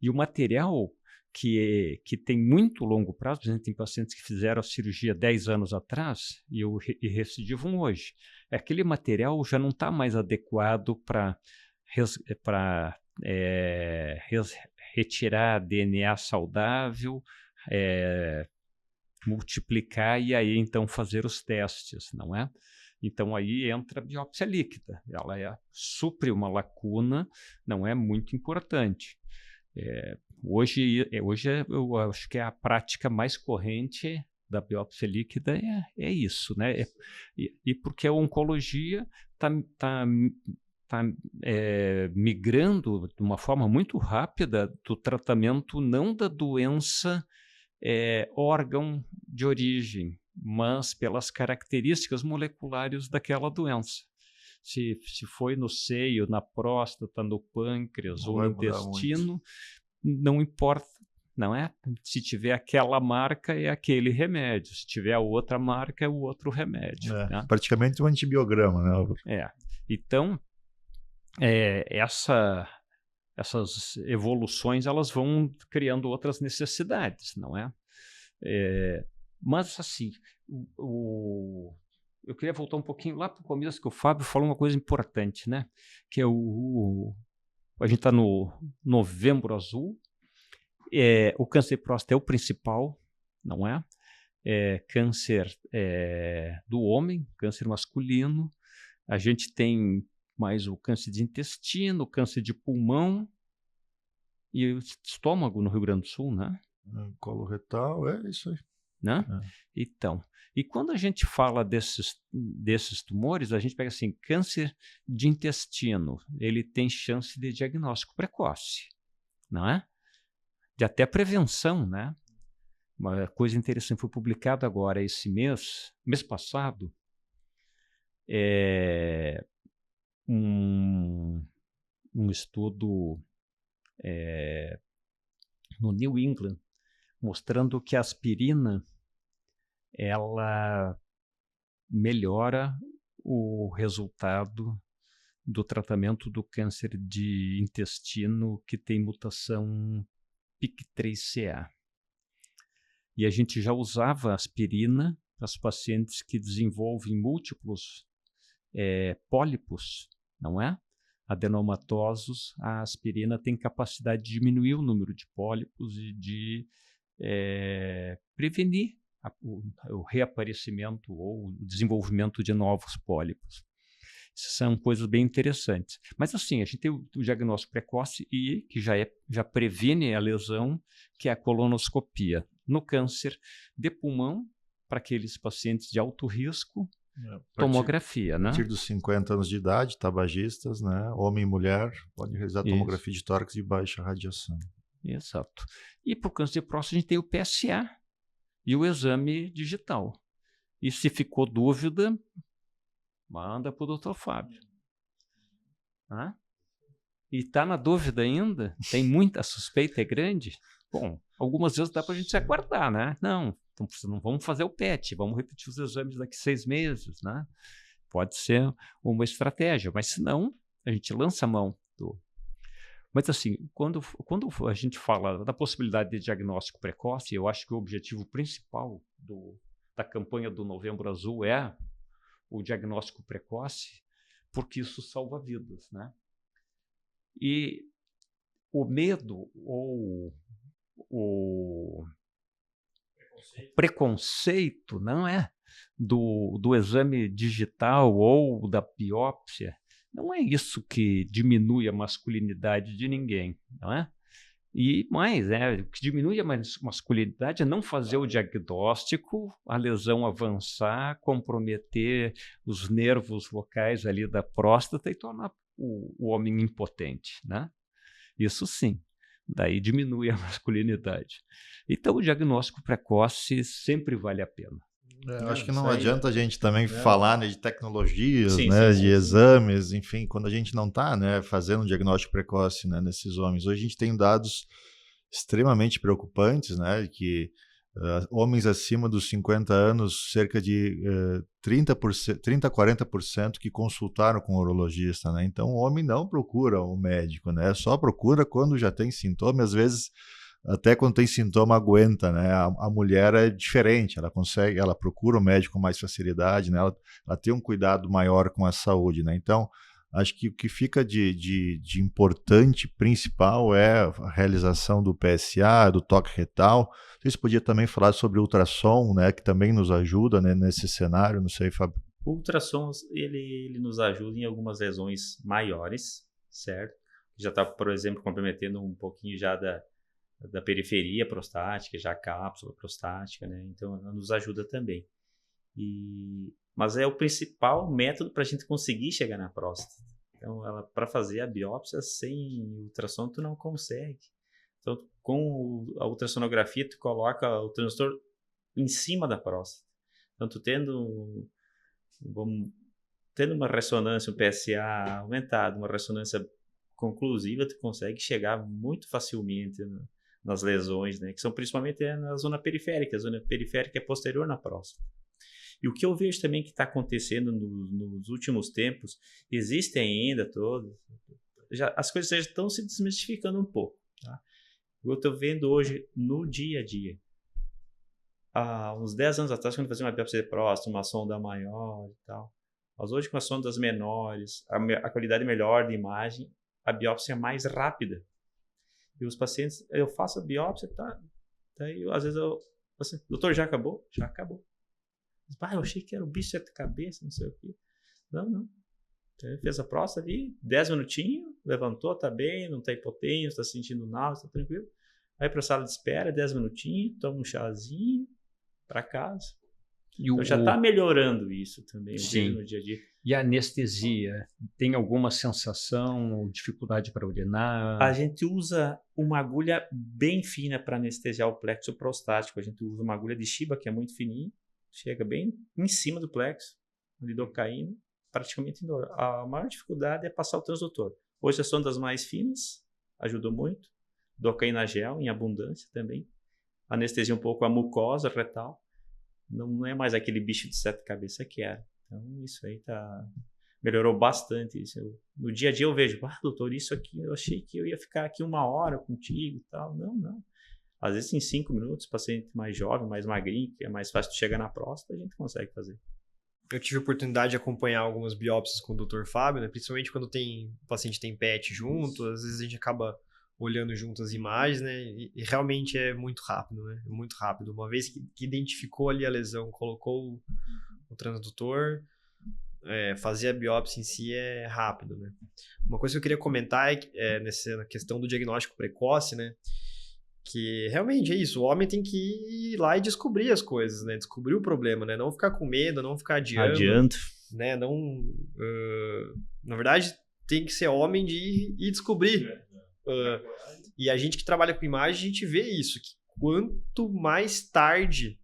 E o material que tem muito longo prazo, por exemplo, tem pacientes que fizeram a cirurgia 10 anos atrás e recidivam hoje. Aquele material já não está mais adequado para retirar DNA saudável, multiplicar e aí então fazer os testes, não é? Então aí entra a biópsia líquida, ela supre uma lacuna, não é muito importante. Hoje eu acho que a prática mais corrente da biópsia líquida é isso, né? E porque a oncologia está migrando de uma forma muito rápida do tratamento não da doença órgão de origem, mas pelas características moleculares daquela doença. Se foi no seio, na próstata, no pâncreas ou no intestino, não importa, não é? Se tiver aquela marca, é aquele remédio. Se tiver a outra marca, é o outro remédio. Né? Praticamente um antibiograma, né, Álvaro? Então, essas evoluções elas vão criando outras necessidades, não é? Mas, assim, eu queria voltar um pouquinho lá para o começo, que o Fábio falou uma coisa importante, né? Que é a gente está no Novembro Azul, o câncer de próstata é o principal, não é? Câncer do homem, câncer masculino. A gente tem mais o câncer de intestino, o câncer de pulmão e o estômago no Rio Grande do Sul, né? Colo retal, isso aí. Né? Então, e quando a gente fala desses tumores, a gente pega assim, câncer de intestino, ele tem chance de diagnóstico precoce, não é? De até prevenção, né? Uma coisa interessante, foi publicado agora esse mês passado, um estudo no New England, mostrando que a aspirina ela melhora o resultado do tratamento do câncer de intestino que tem mutação PIK3CA. E a gente já usava aspirina para os pacientes que desenvolvem múltiplos pólipos, não é? Adenomatosos. A aspirina tem capacidade de diminuir o número de pólipos e de prevenir o reaparecimento ou o desenvolvimento de novos pólipos. Essas são coisas bem interessantes. Mas assim, a gente tem o diagnóstico precoce e que já previne a lesão, que é a colonoscopia. no câncer de pulmão, para aqueles pacientes de alto risco, A tomografia, né? partir dos 50 anos de idade, tabagistas, né? Homem e mulher, podem realizar tomografia de tórax de baixa radiação. Exato. E para o câncer de próstata a gente tem o PSA e o exame digital. E se ficou dúvida, manda para o Dr. Fábio. Tá? E está na dúvida ainda? Tem muita suspeita, é grande? Bom, algumas vezes dá para a gente se aguardar, né? Não vamos fazer o PET, vamos repetir os exames daqui 6 meses, né? Pode ser uma estratégia, mas se não, a gente lança a mão do... Mas assim, quando a gente fala da possibilidade de diagnóstico precoce, eu acho que o objetivo principal da campanha do Novembro Azul é o diagnóstico precoce, porque isso salva vidas, né? E o medo ou o preconceito não é do exame digital ou da biópsia, não é isso que diminui a masculinidade de ninguém, não é? E mais, o que diminui a masculinidade é não fazer o diagnóstico, a lesão avançar, comprometer os nervos locais ali da próstata e tornar o homem impotente, né? Isso sim, daí diminui a masculinidade. Então o diagnóstico precoce sempre vale a pena. Acho que não adianta a gente também falar, né, de tecnologias, né, de exames, enfim, quando a gente não está, né, fazendo um diagnóstico precoce, né, nesses homens. Hoje a gente tem dados extremamente preocupantes, né, que homens acima dos 50 anos, cerca de 30 a 40% que consultaram com o urologista, né? Então o homem não procura o médico, né? Só procura quando já tem sintoma, às vezes até quando tem sintoma aguenta, né? A mulher é diferente, ela procura o médico com mais facilidade, né? Ela tem um cuidado maior com a saúde, né? Então, acho que o que fica de importante, principal, é a realização do PSA, do toque retal. Você podia também falar sobre o ultrassom, né? Que também nos ajuda, né, nesse cenário, não sei, Fábio. O ultrassom, ele nos ajuda em algumas lesões maiores, certo? Já está, por exemplo, comprometendo um pouquinho já da periferia prostática, já a cápsula prostática, né? Então, ela nos ajuda também. Mas é o principal método para a gente conseguir chegar na próstata. Então, para fazer a biópsia sem ultrassom, tu não consegue. Então, com a ultrassonografia, tu coloca o transdutor em cima da próstata. Então, tu tendo uma ressonância, um PSA aumentado, uma ressonância conclusiva, tu consegue chegar muito facilmente nas lesões, né? Que são principalmente na zona periférica. A zona periférica é posterior na próstata. E o que eu vejo também que está acontecendo nos últimos tempos, existem ainda as coisas já estão se desmistificando um pouco. Tá? Eu estou vendo hoje no dia a dia. Há uns 10 anos atrás, quando eu fazia uma biópsia de próstata, uma sonda maior e tal. Mas hoje, com as sondas menores, a qualidade melhor de imagem, a biópsia é mais rápida. E os pacientes, eu faço a biópsia, tá? Daí, às vezes, doutor, já acabou? Já acabou. Eu achei que era o bicho de 7 cabeças, não sei o quê. Não. Ele fez a próstata ali, 10 minutinhos, levantou, tá bem, não tá hipotenso, tá sentindo náusea, tá tranquilo. Aí pra sala de espera, 10 minutinhos, toma um chazinho, pra casa. Então já tá melhorando isso também no dia a dia. E a anestesia? Tem alguma sensação ou dificuldade para urinar? A gente usa uma agulha bem fina para anestesiar o plexo prostático. A gente usa uma agulha de Shiba, que é muito fininha, chega bem em cima do plexo, lidocaína, praticamente indolor. A maior dificuldade é passar o transdutor. Hoje as sondas mais finas ajudam muito, lidocaína gel em abundância também, anestesia um pouco a mucosa retal, não é mais aquele bicho de 7 cabeças que era. Então isso aí melhorou bastante. Isso. No dia a dia eu vejo, doutor, isso aqui, eu achei que eu ia ficar aqui 1 hora contigo e tal. Não. Às vezes em 5 minutos, paciente mais jovem, mais magrinho, que é mais fácil de chegar na próstata, a gente consegue fazer. Eu tive a oportunidade de acompanhar algumas biópsias com o Dr. Fábio, né? Principalmente quando o paciente tem PET junto, às vezes a gente acaba olhando junto as imagens, né? E realmente é muito rápido, né? É muito rápido. Uma vez que identificou ali a lesão, colocou o transdutor, fazer a biópsia em si é rápido, né? Uma coisa que eu queria comentar é nessa questão do diagnóstico precoce, né? Porque realmente é isso, o homem tem que ir lá e descobrir as coisas, né? Descobrir o problema, né? Não ficar com medo, não ficar adiando. Né? Não, na verdade, tem que ser homem de ir e descobrir. E a gente que trabalha com imagem, a gente vê isso, que quanto mais tarde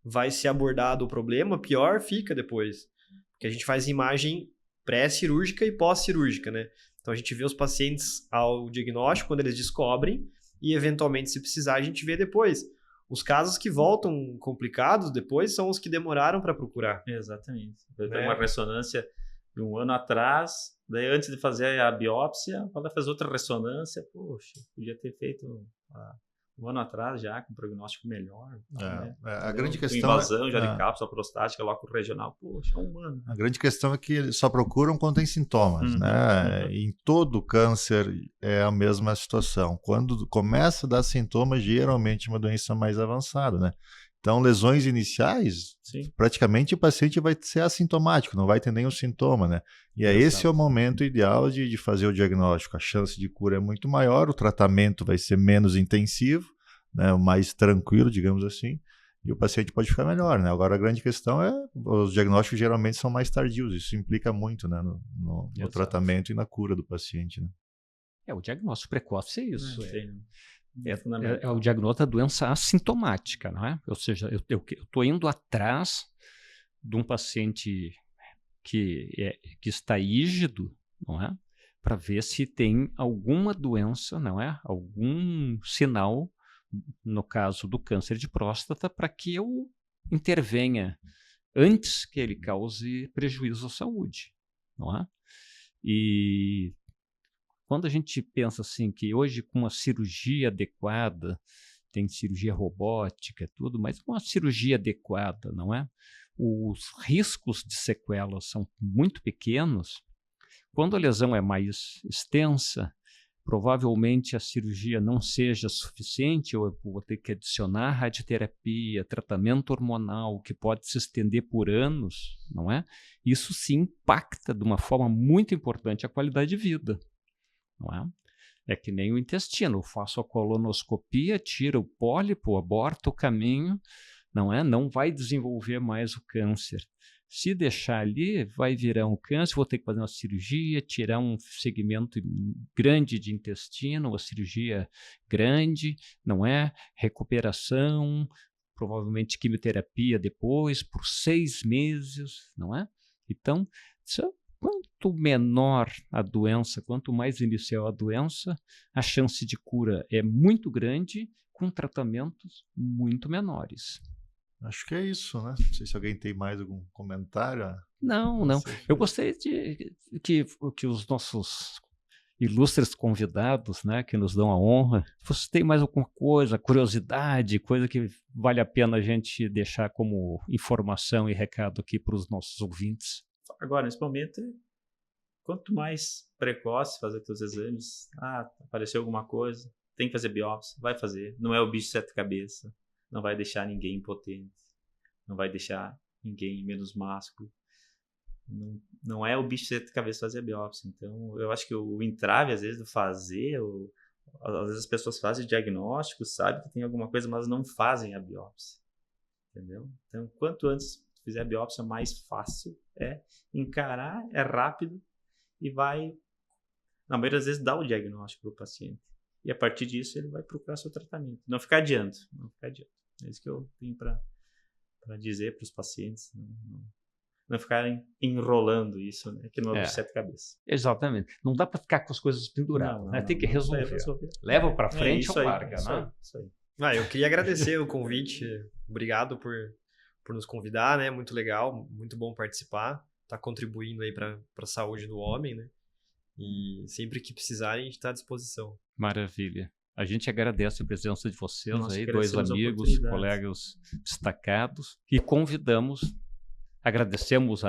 vai ser abordado o problema, pior fica depois. Porque a gente faz imagem pré-cirúrgica e pós-cirúrgica, né? Então a gente vê os pacientes ao diagnóstico, quando eles descobrem, e eventualmente, se precisar, a gente vê depois. Os casos que voltam complicados depois são os que demoraram para procurar. Exatamente. Eu tenho uma ressonância de 1 ano atrás, daí antes de fazer a biópsia, ela fez outra ressonância, poxa, podia ter feito 1 ano atrás já, com prognóstico melhor. Né? A grande questão invasão já de cápsula prostática, lóculo regional, poxa, 1 ano. A grande questão é que eles só procuram quando tem sintomas, né? Em todo câncer é a mesma situação. Quando começa a dar sintomas, geralmente é uma doença mais avançada, né? Então, lesões iniciais, praticamente o paciente vai ser assintomático, não vai ter nenhum sintoma, né? E esse é o momento ideal de fazer o diagnóstico. A chance de cura é muito maior, o tratamento vai ser menos intensivo, né? Mais tranquilo, digamos assim, e o paciente pode ficar melhor, né? Agora, a grande questão é, os diagnósticos geralmente são mais tardios, isso implica muito, né? No tratamento e na cura do paciente, né? O diagnóstico precoce é isso. É o diagnóstico da doença assintomática, não é? Ou seja, eu estou indo atrás de um paciente que está ígido, não é? Para ver se tem alguma doença, não é? Algum sinal, no caso do câncer de próstata, para que eu intervenha antes que ele cause prejuízo à saúde, não é? E quando a gente pensa assim que hoje com uma cirurgia adequada, tem cirurgia robótica e tudo, mas com uma cirurgia adequada, não é? Os riscos de sequelas são muito pequenos. Quando a lesão é mais extensa, provavelmente a cirurgia não seja suficiente, ou eu vou ter que adicionar radioterapia, tratamento hormonal, que pode se estender por anos, não é? Isso sim impacta de uma forma muito importante a qualidade de vida. Não é? É que nem o intestino, eu faço a colonoscopia, tiro o pólipo, aborto o caminho, não é? Não vai desenvolver mais o câncer. Se deixar ali, vai virar um câncer, vou ter que fazer uma cirurgia, tirar um segmento grande de intestino, uma cirurgia grande, não é? Recuperação, provavelmente quimioterapia depois, por 6 meses, não é? Então, quanto menor a doença, quanto mais inicial a doença, a chance de cura é muito grande, com tratamentos muito menores. Acho que é isso, né? Não sei se alguém tem mais algum comentário. Não. Eu gostaria de que os nossos ilustres convidados, né, que nos dão a honra, vocês têm mais alguma coisa, curiosidade, coisa que vale a pena a gente deixar como informação e recado aqui para os nossos ouvintes. Agora, nesse momento, quanto mais precoce fazer teus exames, apareceu alguma coisa, tem que fazer biópsia, vai fazer. Não é o bicho de 7 cabeças, não vai deixar ninguém impotente, não vai deixar ninguém menos másculo. Não é o bicho de 7 cabeças fazer a biópsia. Então, eu acho que o entrave, às vezes, do fazer, às vezes as pessoas fazem o diagnóstico, sabem que tem alguma coisa, mas não fazem a biópsia. Entendeu? Então, quanto antes fizer a biópsia, mais fácil é encarar, é rápido e vai, na maioria das vezes, dar o diagnóstico para o paciente. E a partir disso ele vai procurar seu tratamento. Não ficar adiando. É isso que eu tenho para dizer para os pacientes. Não ficarem enrolando isso, né? Que não é de 7 cabeças. Exatamente. Não dá para ficar com as coisas penduradas. Não, tem que resolver. Leva para frente ou larga, né? Isso aí. Eu queria agradecer o convite. Obrigado por nos convidar, né? Muito legal, muito bom participar. Tá contribuindo aí para a saúde do homem, né? E sempre que precisarem, a gente está à disposição. Maravilha. A gente agradece a presença de vocês aí, 2 amigos, colegas destacados, e agradecemos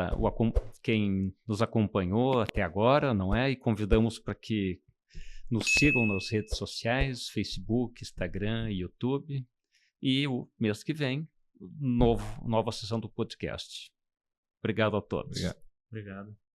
quem nos acompanhou até agora, não é? E convidamos para que nos sigam nas redes sociais, Facebook, Instagram, YouTube, e o mês que vem, nova sessão do podcast. Obrigado a todos. Obrigado. Obrigado.